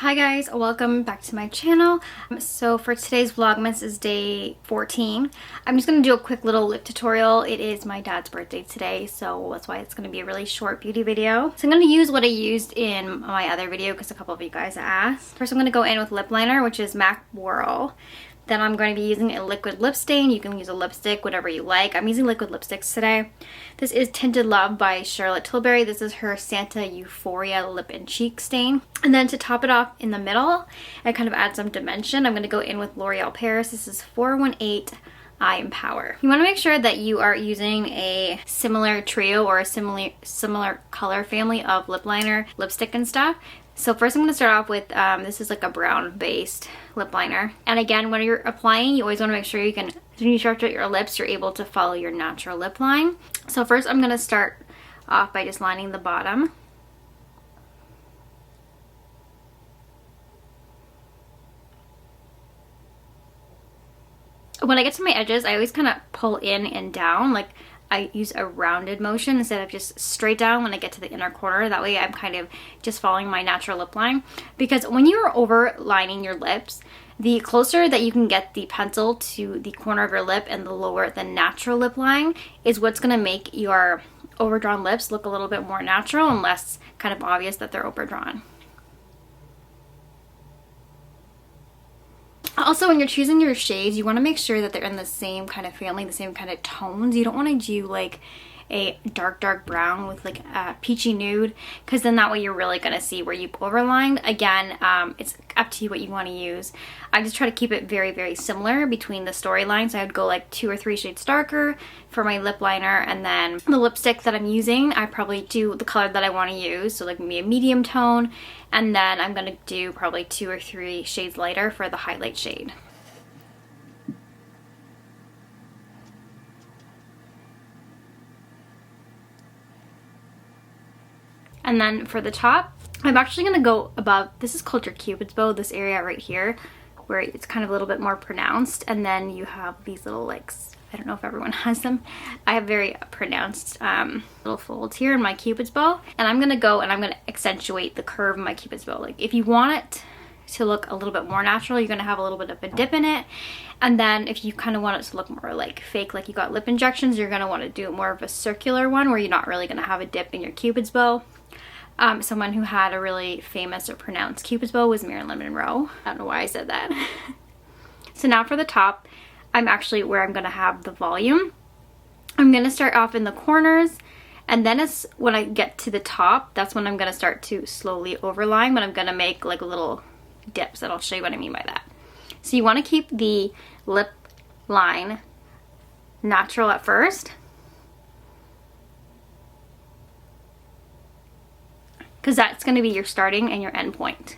Hi guys, welcome back to my channel. So for today's Vlogmas is day 14. I'm just going to do a quick little lip tutorial. It is my dad's birthday today, so that's why it's going to be a really short beauty video. So I'm going to use what I used in my other video because a couple of you guys asked. First I'm going to go in with lip liner, which is MAC Whirl. Then I'm going to be using a liquid lip stain. You can use a lipstick, whatever you like. I'm using liquid lipsticks today. This is Tinted Love by Charlotte Tilbury. This is her Santa Euphoria lip and cheek stain. And then to top it off in the middle and kind of add some dimension, I'm going to go in with L'Oreal Paris. This is 418 Eye Empower. You want to make sure that you are using a similar trio or a similar color family of lip liner, lipstick and stuff. So first I'm going to start off with, this is like a brown based lip liner. And again, when you're applying, you always want to make sure you can, when you stretch out your lips, you're able to follow your natural lip line. So first I'm going to start off by just lining the bottom. When I get to my edges, I always kind of pull in and down, like I use a rounded motion instead of just straight down when I get to the inner corner. That way I'm kind of just following my natural lip line. Because when you're overlining your lips, the closer that you can get the pencil to the corner of your lip and the lower the natural lip line is what's going to make your overdrawn lips look a little bit more natural and less kind of obvious that they're overdrawn. Also, when you're choosing your shades, you want to make sure that they're in the same kind of family, the same kind of tones. You don't want to do like a dark brown with like a peachy nude, because then that way you're really going to see where you've overlined. Again, it's up to you what you want to use. I just try to keep it very similar between the storylines. I would go like 2 or 3 shades darker for my lip liner, and then the lipstick that I'm using, I probably do the color that I want to use, so like maybe a medium tone, and then I'm going to do probably 2 or 3 shades lighter for the highlight shade. And then for the top, I'm actually going to go above, this is called your cupid's bow, this area right here, where it's kind of a little bit more pronounced. And then you have these little, like, I don't know if everyone has them. I have very pronounced little folds here in my cupid's bow. And I'm going to go and I'm going to accentuate the curve of my cupid's bow. Like, if you want it to look a little bit more natural, you're going to have a little bit of a dip in it. And then if you kind of want it to look more like fake, like you got lip injections, you're going to want to do more of a circular one where you're not really going to have a dip in your cupid's bow. Someone who had a really famous or pronounced cupid's bow was Marilyn Monroe. I don't know why I said that. So now for the top, I'm actually where I'm going to have the volume. I'm going to start off in the corners, and then it's when I get to the top, that's when I'm going to start to slowly overline, but I'm going to make like little dips, and I'll show you what I mean by that. So you want to keep the lip line natural at first, because that's going to be your starting and your end point.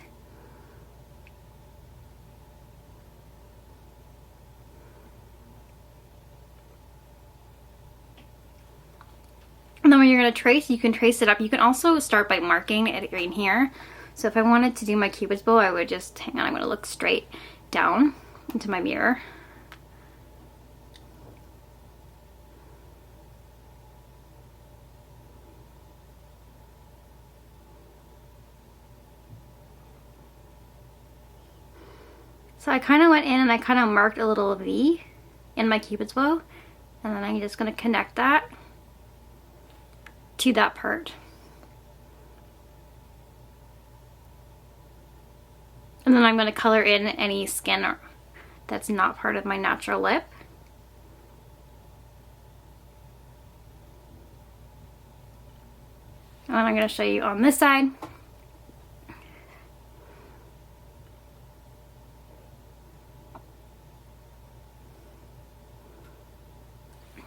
And then when you're going to trace, you can trace it up. You can also start by marking it right in here. So if I wanted to do my cupid's bow, I would just, hang on, I'm going to look straight down into my mirror. So I kind of went in and I kind of marked a little V in my cupid's bow, and then I'm just going to connect that to that part. And then I'm going to color in any skin that's not part of my natural lip. And then I'm going to show you on this side.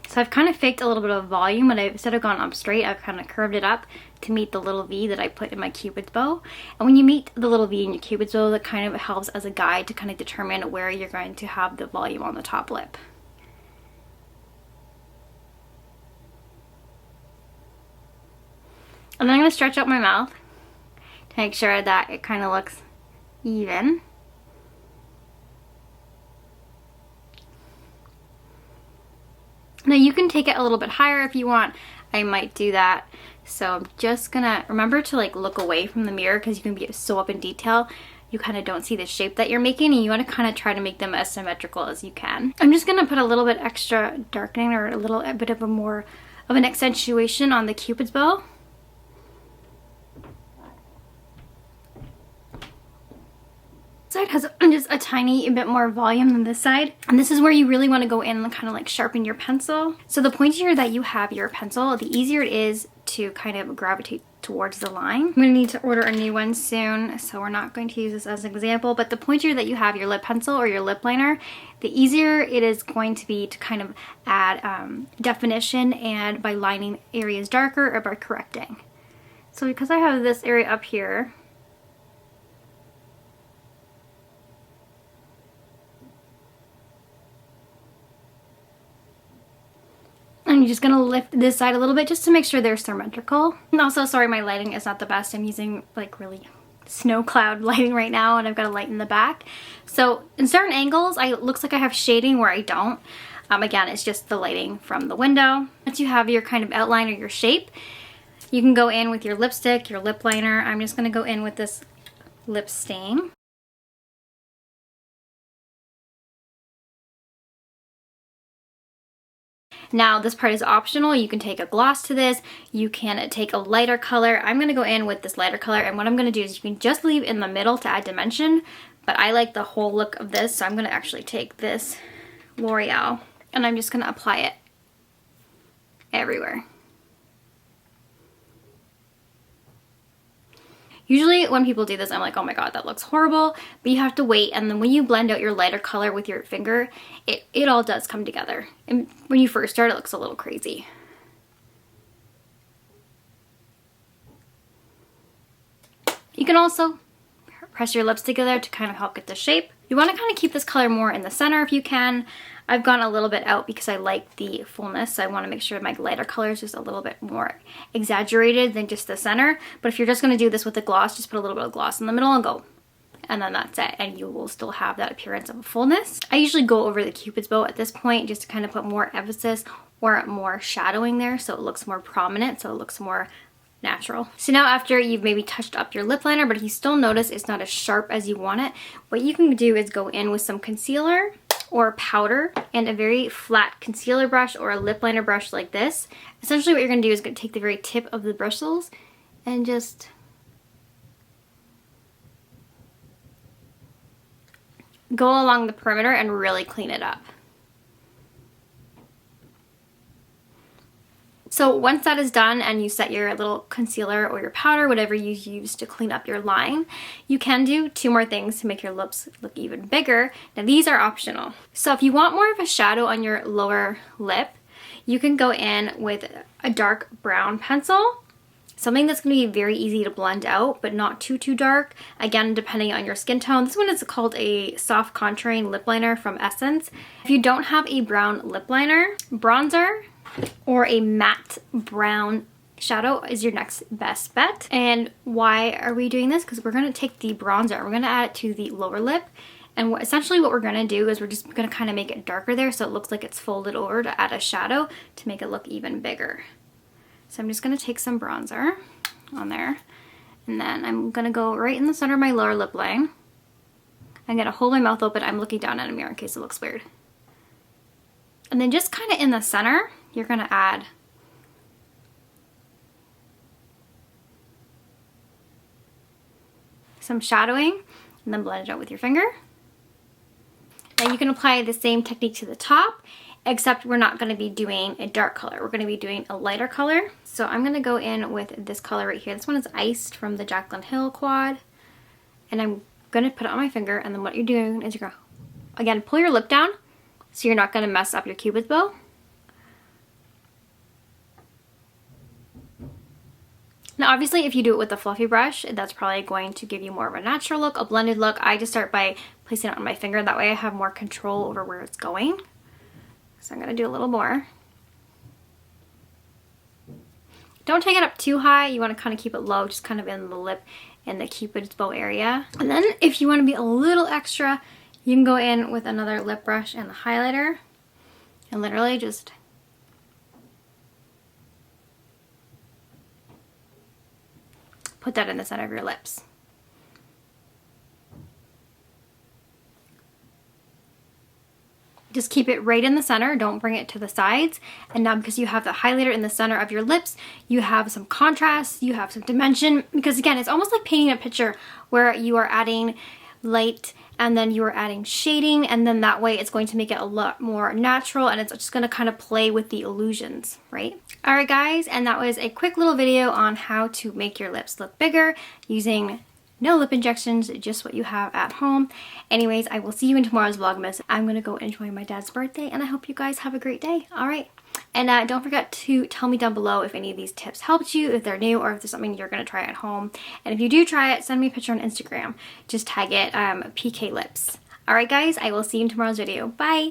So I've kind of faked a little bit of volume, but instead of gone up straight, I've kind of curved it up to meet the little V that I put in my cupid's bow. And when you meet the little V in your cupid's bow, that kind of helps as a guide to kind of determine where you're going to have the volume on the top lip. And then I'm going to stretch out my mouth to make sure that it kind of looks even. Now you can take it a little bit higher if you want. I might do that. So I'm just gonna remember to like look away from the mirror because you can be so up in detail. you kind of don't see the shape that you're making, and you want to kind of try to make them as symmetrical as you can. I'm just going to put a little bit extra darkening or a bit of a more of an accentuation on the cupid's bow. Side has just a tiny bit more volume than this side, and this is where you really want to go in and kind of like sharpen your pencil. So the pointier that you have your pencil, the easier it is to kind of gravitate towards the line. I'm going to need to order a new one soon, so we're not going to use this as an example, but the pointier that you have your lip pencil or your lip liner, the easier it is going to be to kind of add definition, and by lining areas darker or by correcting. So because I have this area up here, I'm just gonna lift this side a little bit just to make sure they're symmetrical. And also, sorry, my lighting is not the best. I'm using like really snow cloud lighting right now, and I've got a light in the back. So in certain angles, it looks like I have shading where I don't. Again, it's just the lighting from the window. Once you have your kind of outline or your shape, you can go in with your lipstick, your lip liner. I'm just gonna go in with this lip stain. Now this part is optional. You can take a gloss to this. You can take a lighter color. I'm going to go in with this lighter color, and what I'm going to do is you can just leave in the middle to add dimension, but I like the whole look of this, so I'm going to actually take this L'Oreal and I'm just going to apply it everywhere. Usually when people do this, I'm like, oh my god, that looks horrible, but you have to wait, and then when you blend out your lighter color with your finger, it all does come together. And when you first start, it looks a little crazy. You can also press your lips together to kind of help get the shape. You want to kind of keep this color more in the center if you can. I've gone a little bit out because I like the fullness, so I want to make sure my lighter color is just a little bit more exaggerated than just the center. But if you're just going to do this with a gloss, just put a little bit of gloss in the middle and go. And then that's it, and you will still have that appearance of a fullness. I usually go over the cupid's bow at this point just to kind of put more emphasis or more shadowing there so it looks more prominent, so it looks more natural. So now after you've maybe touched up your lip liner, but if you still notice it's not as sharp as you want it, what you can do is go in with some concealer or powder and a very flat concealer brush or a lip liner brush like this. Essentially what you're going to do is going to take the very tip of the bristles and just go along the perimeter and really clean it up. So once that is done and you set your little concealer or your powder, whatever you use to clean up your line, you can do two more things to make your lips look even bigger. Now these are optional. So if you want more of a shadow on your lower lip, you can go in with a dark brown pencil. Something that's going to be very easy to blend out, but not too dark. Again, depending on your skin tone. This one is called a soft contouring lip liner from Essence. If you don't have a brown lip liner, bronzer or a matte brown shadow is your next best bet. And why are we doing this? Because we're going to take the bronzer, we're going to add it to the lower lip. And essentially what we're going to do is we're just going to kind of make it darker there so it looks like it's folded over to add a shadow to make it look even bigger. So I'm just going to take some bronzer on there, and then I'm going to go right in the center of my lower lip line. I'm going to hold my mouth open. I'm looking down at a mirror in case it looks weird. And then just kind of in the center, you're going to add some shadowing and then blend it out with your finger. Now you can apply the same technique to the top, except we're not going to be doing a dark color. We're going to be doing a lighter color. So I'm going to go in with this color right here. This one is Iced from the Jaclyn Hill quad. And I'm going to put it on my finger, and then what you're doing is you're going to, again, pull your lip down so you're not going to mess up your cupid's bow. Now obviously if you do it with a fluffy brush, that's probably going to give you more of a natural look, a blended look. I just start by placing it on my finger. That way I have more control over where it's going. So I'm going to do a little more. Don't take it up too high. You want to kind of keep it low, just kind of in the lip and the cupid's bow area. And then if you want to be a little extra, you can go in with another lip brush and the highlighter and literally just put that in the center of your lips. Just keep it right in the center, don't bring it to the sides. And now because you have the highlighter in the center of your lips, you have some contrast, you have some dimension. Because again, it's almost like painting a picture where you are adding light and then you are adding shading, and then that way it's going to make it a lot more natural and it's just going to kind of play with the illusions, right? Alright guys, and that was a quick little video on how to make your lips look bigger using no lip injections, just what you have at home. Anyways, I will see you in tomorrow's Vlogmas. I'm gonna go enjoy my dad's birthday and I hope you guys have a great day. Alright. And don't forget to tell me down below if any of these tips helped you, if they're new, or if there's something you're going to try at home. And if you do try it, send me a picture on Instagram. Just tag it PK Lips. Alright guys, I will see you in tomorrow's video. Bye!